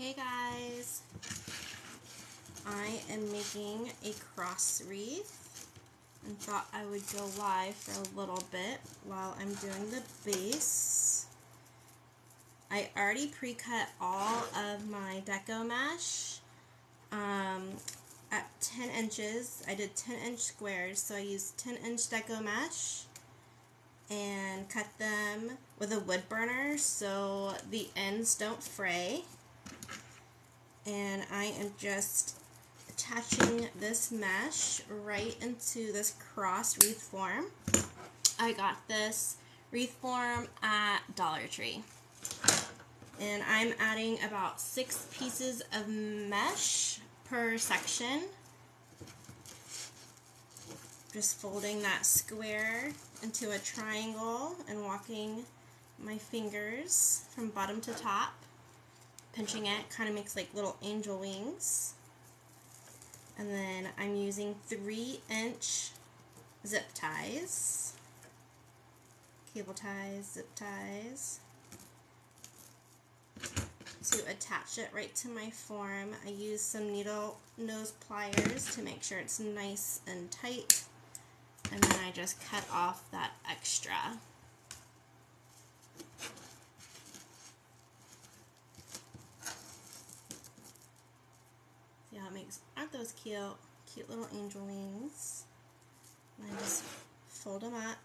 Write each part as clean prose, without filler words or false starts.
Hey guys, I am making a cross wreath and thought I would go live for a little bit while I'm doing the base. I already pre-cut all of my deco mesh at 10 inches. I did 10-inch squares, so I used 10-inch deco mesh and cut them with a wood burner so the ends don't fray. And I am just attaching this mesh right into this cross wreath form. I got this wreath form at Dollar Tree. And I'm adding about 6 pieces of mesh per section. Just folding that square into a triangle and walking my fingers from bottom to top. Pinching it kind of makes like little angel wings. And then I'm using 3-inch zip ties, cable ties, zip ties, to attach it right to my form. I use some needle nose pliers to make sure it's nice and tight, and then I just cut off that extra. See how it makes, aren't those cute? Cute little angel wings. And I just fold them up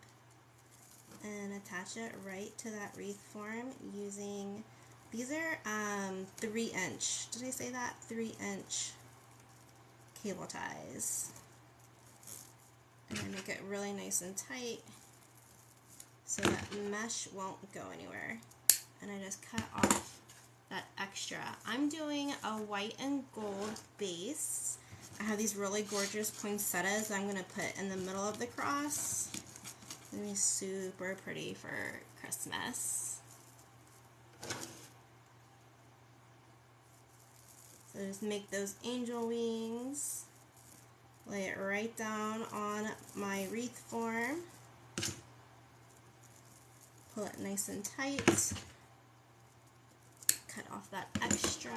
and attach it right to that wreath form using, these are 3-inch, did I say that? 3-inch cable ties. And I make it really nice and tight so that mesh won't go anywhere. And I just cut off that extra. I'm doing a white and gold base. I have these really gorgeous poinsettias I'm going to put in the middle of the cross. It's going to be super pretty for Christmas. So just make those angel wings. Lay it right down on my wreath form. Pull it nice and tight. Cut off that extra.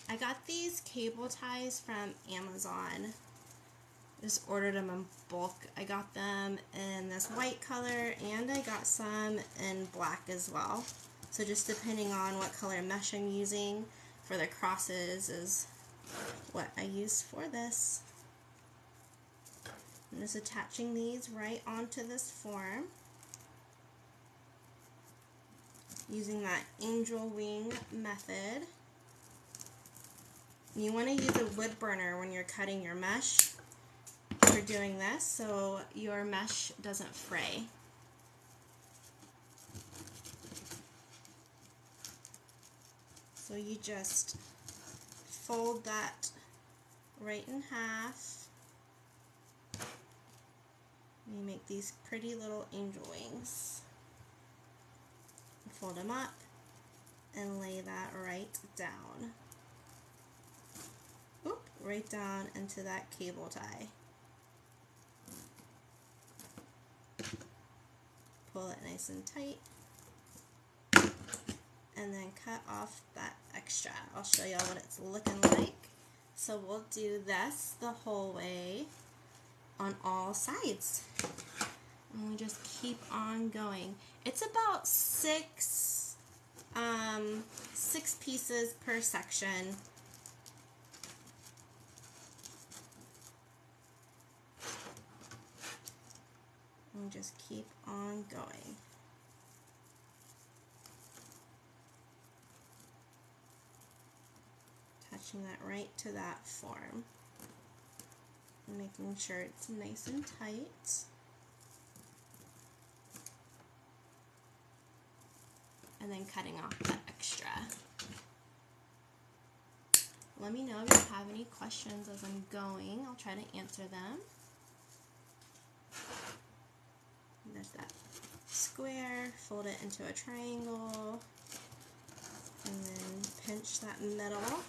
I got these cable ties from Amazon. Just ordered them in bulk. I got them in this white color and I got some in black as well. So just depending on what color mesh I'm using for the crosses is what I use for this. I'm just attaching these right onto this form using that angel wing method. You want to use a wood burner when you're cutting your mesh for doing this so your mesh doesn't fray. So you just fold that right in half. You make these pretty little angel wings. Fold them up and lay that right down. Oop, right down into that cable tie. Pull it nice and tight. And then cut off that extra. I'll show y'all what it's looking like. So we'll do this the whole way on all sides. And we just keep on going. It's about 6 pieces per section. And just keep on going. Attaching that right to that form. And making sure it's nice and tight. And then cutting off that extra. Let me know if you have any questions as I'm going. I'll try to answer them. There's that square, fold it into a triangle, and then pinch that middle,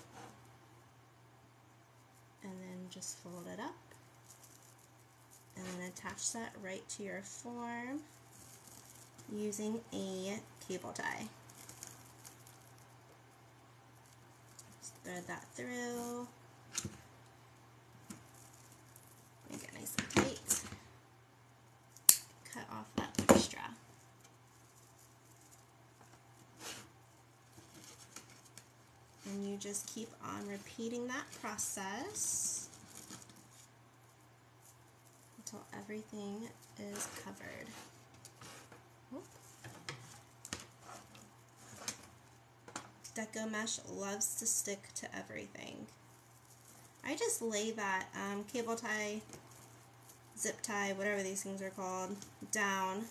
and then just fold it up, and then attach that right to your form using a cable tie. thread that through. Make it nice and tight. Cut off that extra. And you just keep on repeating that process until everything is covered. Oop. Deco Mesh loves to stick to everything. I just lay that cable tie, zip tie, whatever these things are called, down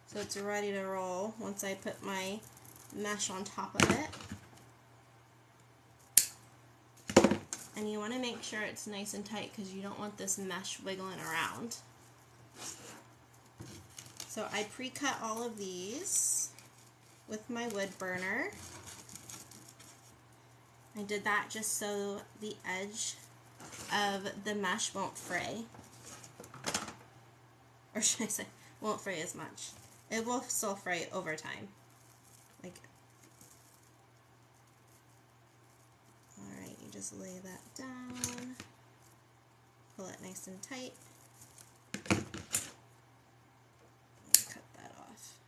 so it's ready to roll once I put my mesh on top of it. And you want to make sure it's nice and tight because you don't want this mesh wiggling around. So I pre-cut all of these with my wood burner. I did that just so the edge of the mesh won't fray. Or should I say, won't fray as much. It will still fray over time. Like, alright, you just lay that down, pull it nice and tight, and cut that off.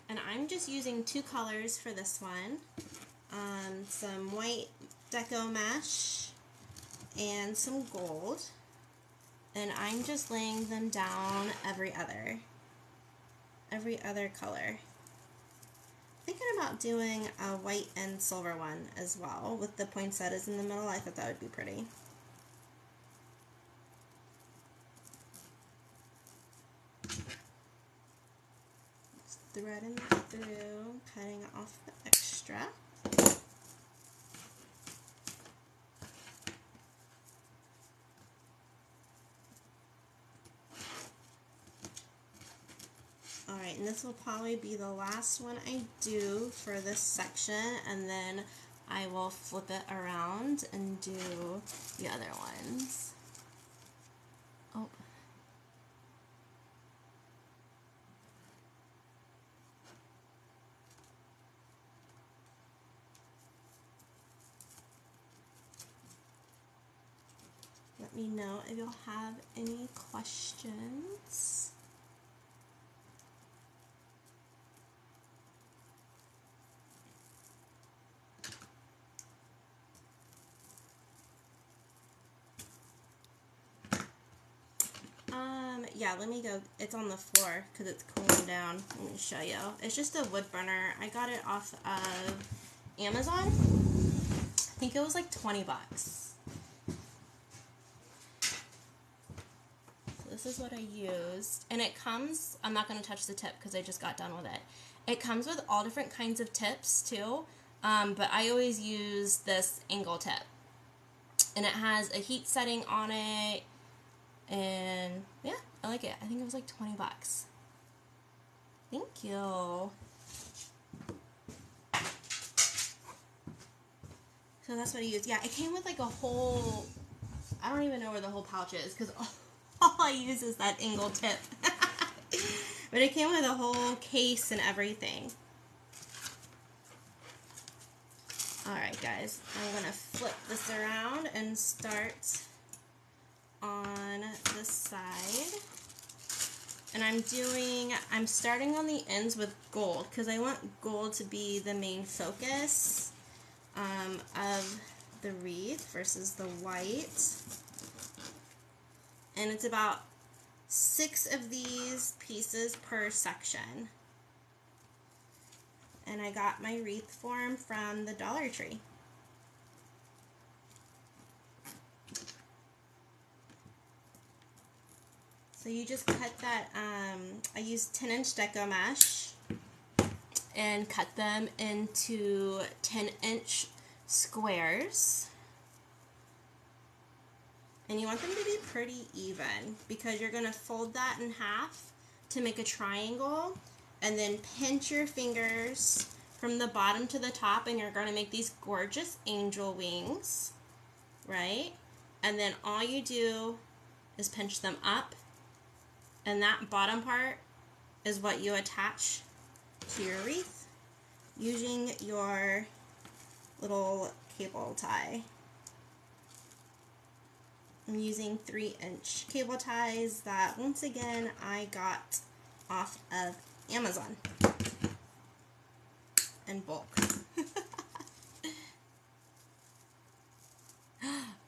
And I'm just using two colors for this one, some white deco mesh and some gold, and I'm just laying them down every other color. Thinking about doing a white and silver one as well with the poinsettias in the middle. I thought that would be pretty. Just threading that through, cutting off the extra. Alright, and this will probably be the last one I do for this section, and then I will flip it around and do the other ones. Oh. Let me know if you'll have any questions. Yeah, let me go. It's on the floor because it's cooling down. Let me show you. It's just a wood burner. I got it off of Amazon. I think it was like 20 bucks. So this is what I used. And it comes, I'm not going to touch the tip because I just got done with it. It comes with all different kinds of tips too. But I always use this angle tip. And it has a heat setting on it. And yeah, I like it. I think it was like 20 bucks. Thank you. So that's what I used. Yeah, it came with like a whole, I don't even know where the whole pouch is because all I use is that angle tip. But it came with a whole case and everything. Alright guys, I'm going to flip this around and start on this side, and I'm starting on the ends with gold because I want gold to be the main focus of the wreath versus the white. And it's about 6 of these pieces per section. And I got my wreath form from the Dollar Tree. So you just cut that, I used 10-inch deco mesh and cut them into 10-inch squares. And you want them to be pretty even because you're going to fold that in half to make a triangle, and then pinch your fingers from the bottom to the top, and you're going to make these gorgeous angel wings, right? And then all you do is pinch them up, and that bottom part is what you attach to your wreath using your little cable tie. I'm using 3-inch cable ties that, once again, I got off of Amazon in bulk.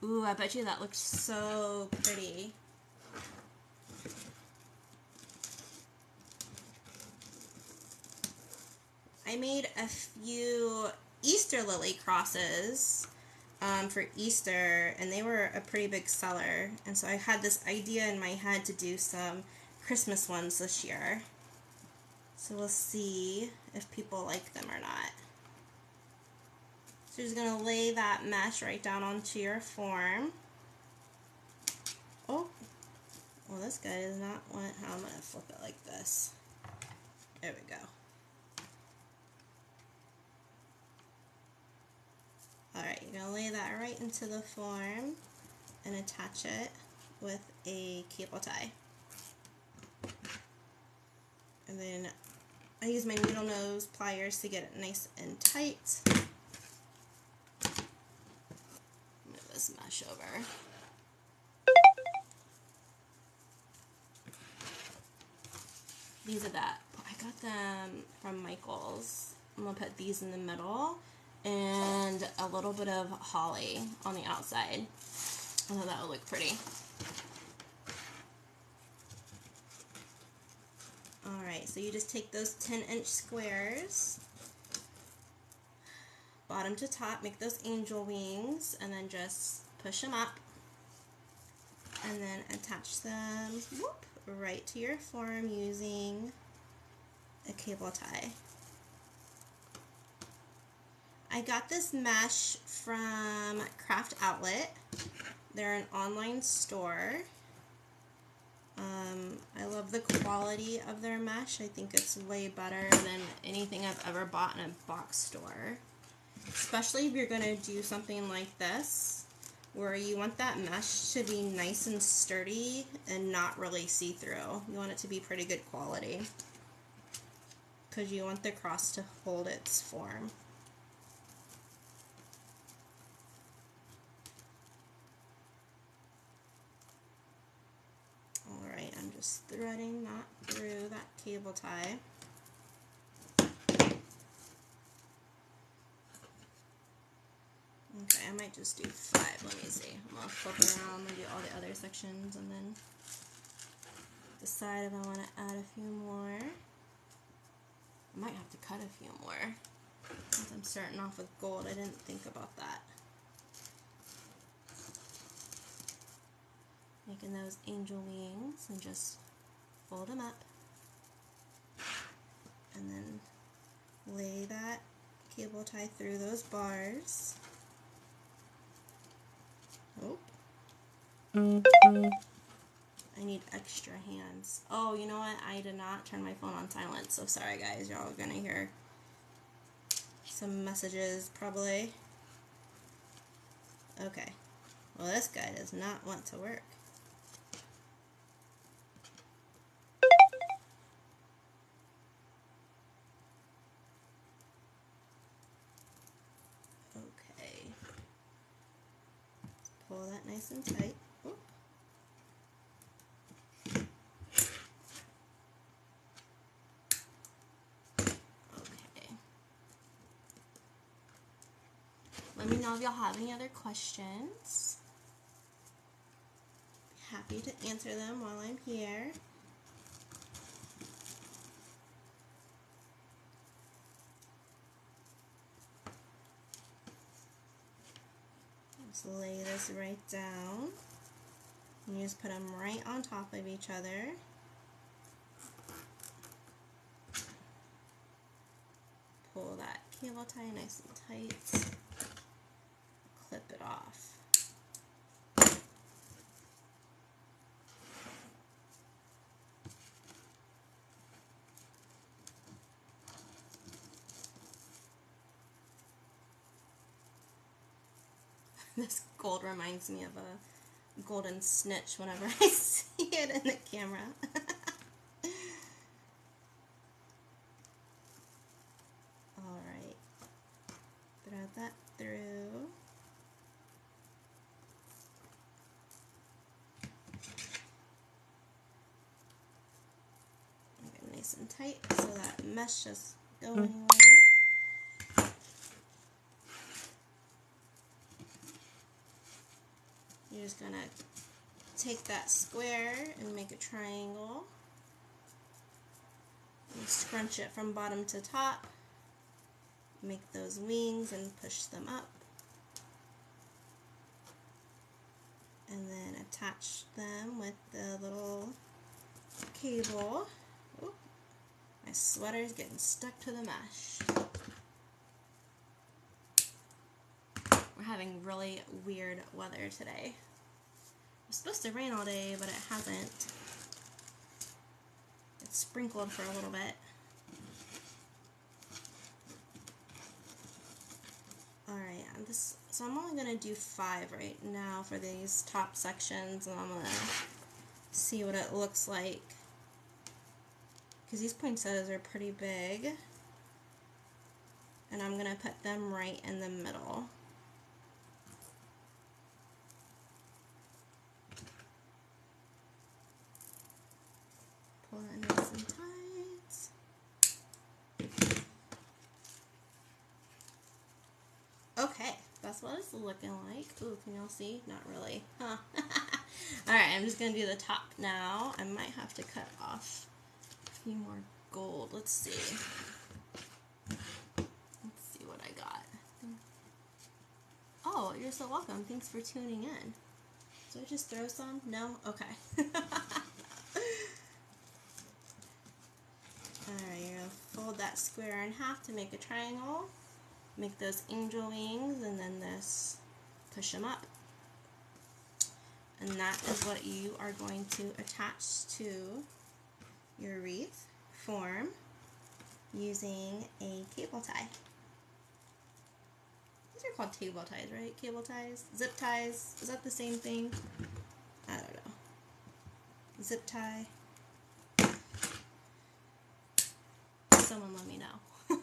Ooh, I bet you that looks so pretty. I made a few Easter lily crosses for Easter, and they were a pretty big seller, and so I had this idea in my head to do some Christmas ones this year. So we'll see if people like them or not. So you're just going to lay that mesh right down onto your form. Oh, well, this guy does not want, I'm going to flip it like this. There we go. Alright, you're going to lay that right into the form and attach it with a cable tie. And then I use my needle nose pliers to get it nice and tight. Move this mesh over. These are that. I got them from Michael's. I'm going to put these in the middle and a little bit of holly on the outside. I thought that would look pretty. Alright, so you just take those 10-inch squares, bottom to top, make those angel wings, and then just push them up, and then attach them right to your form using a cable tie. I got this mesh from Craft Outlet. They're an online store. I love the quality of their mesh. I think it's way better than anything I've ever bought in a box store. Especially if you're going to do something like this, where you want that mesh to be nice and sturdy and not really see-through. You want it to be pretty good quality, because you want the cross to hold its form. Alright, I'm just threading that through that cable tie. Okay, I might just do 5. Let me see. I'm going to flip around and do all the other sections and then decide if I want to add a few more. I might have to cut a few more. Since I'm starting off with gold, I didn't think about that. Making those angel wings and just fold them up. And then lay that cable tie through those bars. Oh. I need extra hands. Oh, you know what? I did not turn my phone on silent, so sorry guys. Y'all are gonna hear some messages probably. Okay. Well, this guy does not want to work. Okay. Let's pull that nice and tight. Oop. Okay. Let me know if y'all have any other questions. Happy to answer them while I'm here. Just lay this right down. And you just put them right on top of each other. Pull that cable tie nice and tight. Clip it off. This gold reminds me of a golden snitch whenever I see it in the camera. Alright. Thread that through. and tight so that mesh doesn't go anywhere. You're just gonna take that square and make a triangle. And scrunch it from bottom to top. Make those wings and push them up. And then attach them with the little cable. Oop, my sweater is getting stuck to the mesh. We're having really weird weather today. It's supposed to rain all day, but it hasn't. It's sprinkled for a little bit. Alright, so I'm only going to do 5 right now for these top sections, and I'm going to see what it looks like. Because these poinsettias are pretty big. And I'm going to put them right in the middle. Pull that nice and tight. Okay, that's what it's looking like. Ooh, can y'all see? Not really. Huh. Alright, I'm just going to do the top now. I might have to cut off a few more gold. Let's see. Let's see what I got. Oh, you're so welcome. Thanks for tuning in. So I just throw some? No? Okay. Alright, you're going to fold that square in half to make a triangle. Make those angel wings, and then this, push them up. And that is what you are going to attach to your wreath form using a cable tie. These are called cable ties, right? Cable ties? Zip ties? Is that the same thing? I don't know. Zip tie? Someone let me know.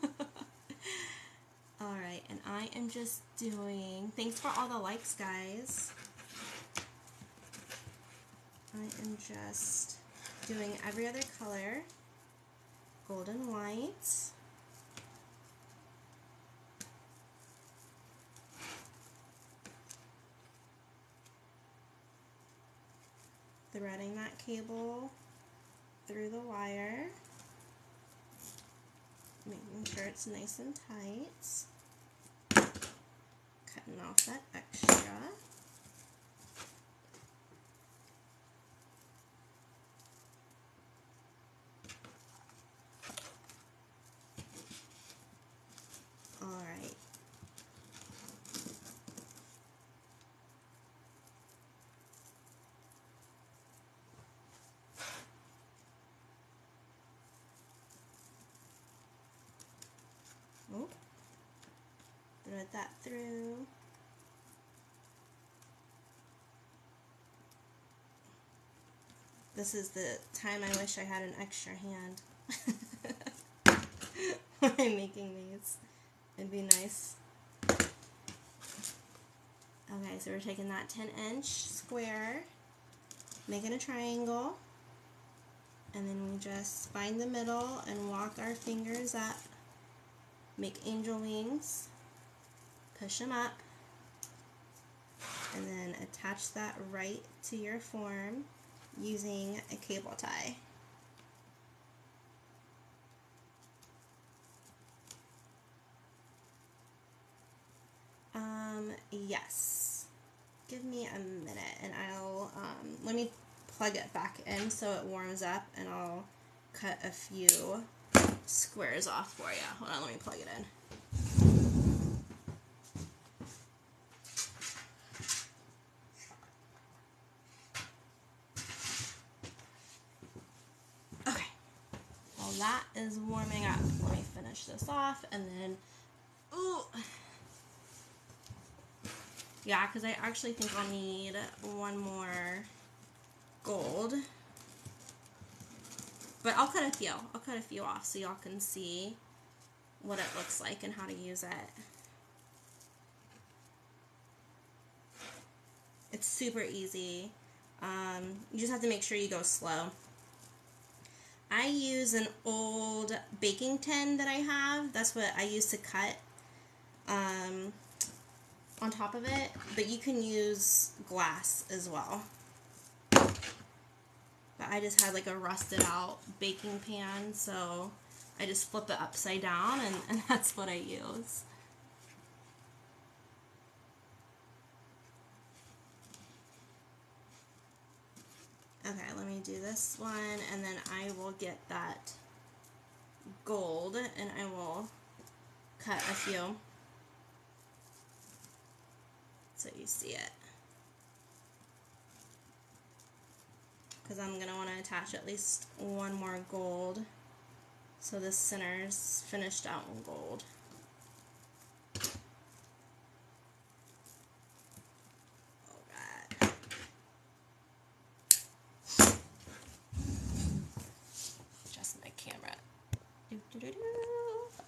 Alright, and I am just doing, thanks for all the likes, guys. I am just doing every other color, gold and white. Threading that cable through the wire. Making sure it's nice and tight. Cutting off that extra. Alright. Oh. Thread that through. This is the time I wish I had an extra hand when I'm making these. It'd be nice. Okay, so we're taking that 10-inch square, making a triangle, and then we just find the middle and walk our fingers up, make angel wings, push them up, and then attach that right to your form using a cable tie. Yes. Give me a minute and I'll, let me plug it back in so it warms up, and I'll cut a few squares off for you. Hold on, let me plug it in. Okay. Well, that is warming up. Let me finish this off, and then, ooh. Yeah, because I actually think I'll need one more gold. But I'll cut a few. I'll cut a few off so y'all can see what it looks like and how to use it. It's super easy. You just have to make sure you go slow. I use an old baking tin that I have. That's what I use to cut on top of it, but you can use glass as well. But I just had like a rusted out baking pan, so I just flip it upside down and that's what I use. Okay, let me do this one, and then I will get that gold, and I will cut a few so you see it. Because I'm going to want to attach at least one more gold, so this center's finished out in gold.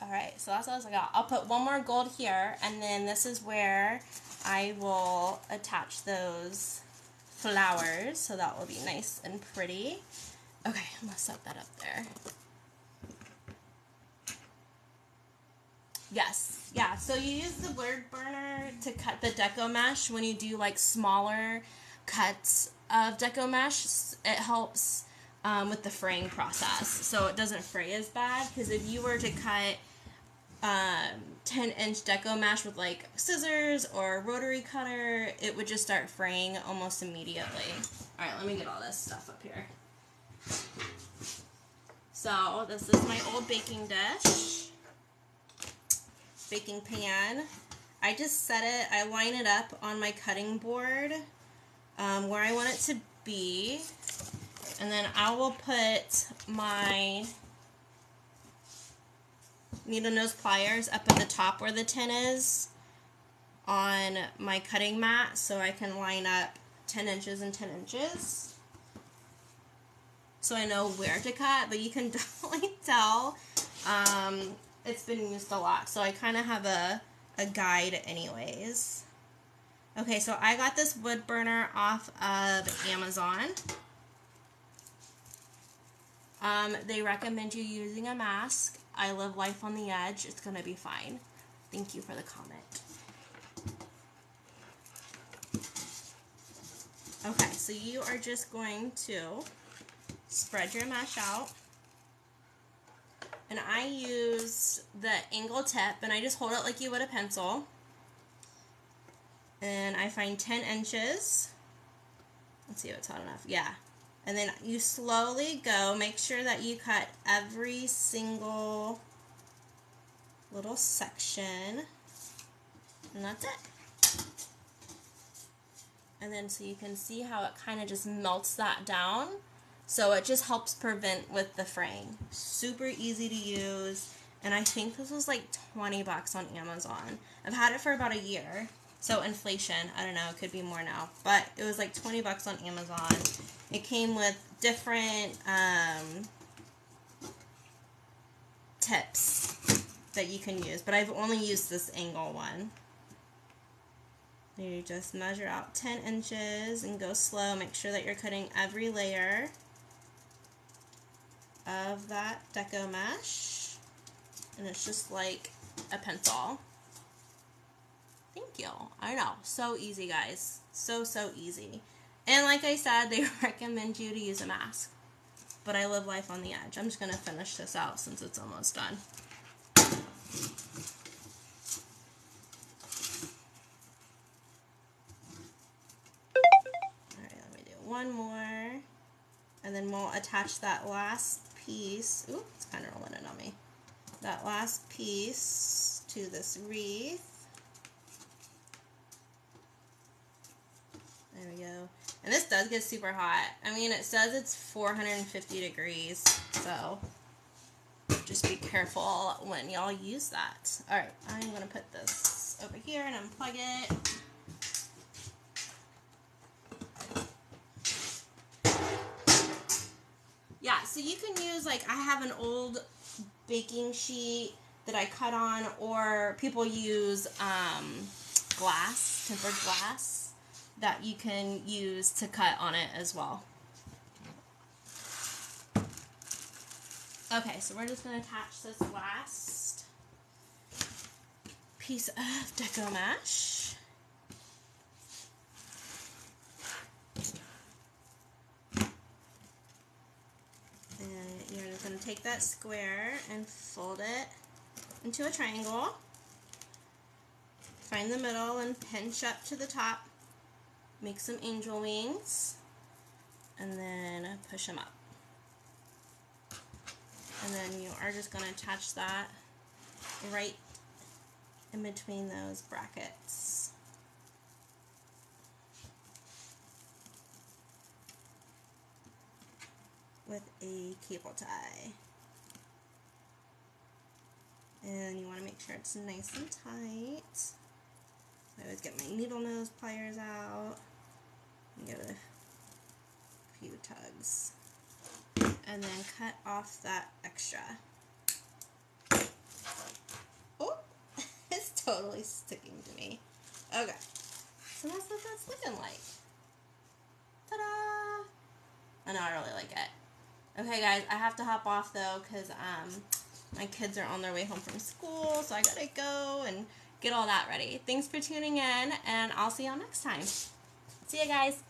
Alright, so that's what I got. I'll put one more gold here, and then this is where I will attach those flowers, so that will be nice and pretty. Okay, I'm going to set that up there. Yes, yeah, so you use the wood burner to cut the deco mesh when you do like smaller cuts of deco mesh. It helps with the fraying process, so it doesn't fray as bad, because if you were to cut 10-inch deco mesh with like scissors or rotary cutter, it would just start fraying almost immediately. Alright, let me get all this stuff up here. So this is my old baking dish, baking pan. I just set it, I line it up on my cutting board where I want it to be, and then I will put my needle nose pliers up at the top where the tin is on my cutting mat, so I can line up 10 inches and 10 inches so I know where to cut. But you can definitely tell it's been used a lot, so I kind of have a guide anyways. Okay, so I got this wood burner off of Amazon. They recommend you using a mask. I live life on the edge. It's going to be fine. Thank you for the comment. Okay, so you are just going to spread your mesh out. And I use the angle tip, and I just hold it like you would a pencil. And I find 10 inches. Let's see if it's hot enough. Yeah. And then you slowly go, make sure that you cut every single little section, and that's it. And then so you can see how it kind of just melts that down, so it just helps prevent with the fraying. Super easy to use, and I think this was like 20 bucks on Amazon. I've had it for about a year, so inflation, I don't know, it could be more now, but it was like 20 bucks on Amazon. It came with different tips that you can use, but I've only used this angle one. You just measure out 10 inches and go slow. Make sure that you're cutting every layer of that deco mesh, and it's just like a pencil. Thank you. I know, so easy, guys. So easy. And like I said, they recommend you to use a mask. But I live life on the edge. I'm just going to finish this out since it's almost done. Alright, let me do one more. And then we'll attach that last piece. Ooh, it's kind of rolling in on me. That last piece to this wreath. There we go. And this does get super hot. I mean, it says it's 450 degrees, so just be careful when y'all use that. Alright, I'm going to put this over here and unplug it. Yeah, so you can use, like, I have an old baking sheet that I cut on, or people use glass, tempered glass, that you can use to cut on it as well. Okay, so we're just going to attach this last piece of deco mesh. And you're just going to take that square and fold it into a triangle. Find the middle and pinch up to the top. Make some angel wings. And then push them up. And then you are just going to attach that right in between those brackets. With a cable tie. And you want to make sure it's nice and tight. So I always get my needle nose pliers out and give it a few tugs. And then cut off that extra. Oh, it's totally sticking to me. Okay, so that's what that's looking like. Ta-da! I know, I really like it. Okay guys, I have to hop off though because my kids are on their way home from school, so I gotta go and get all that ready. Thanks for tuning in, and I'll see y'all next time. See ya guys!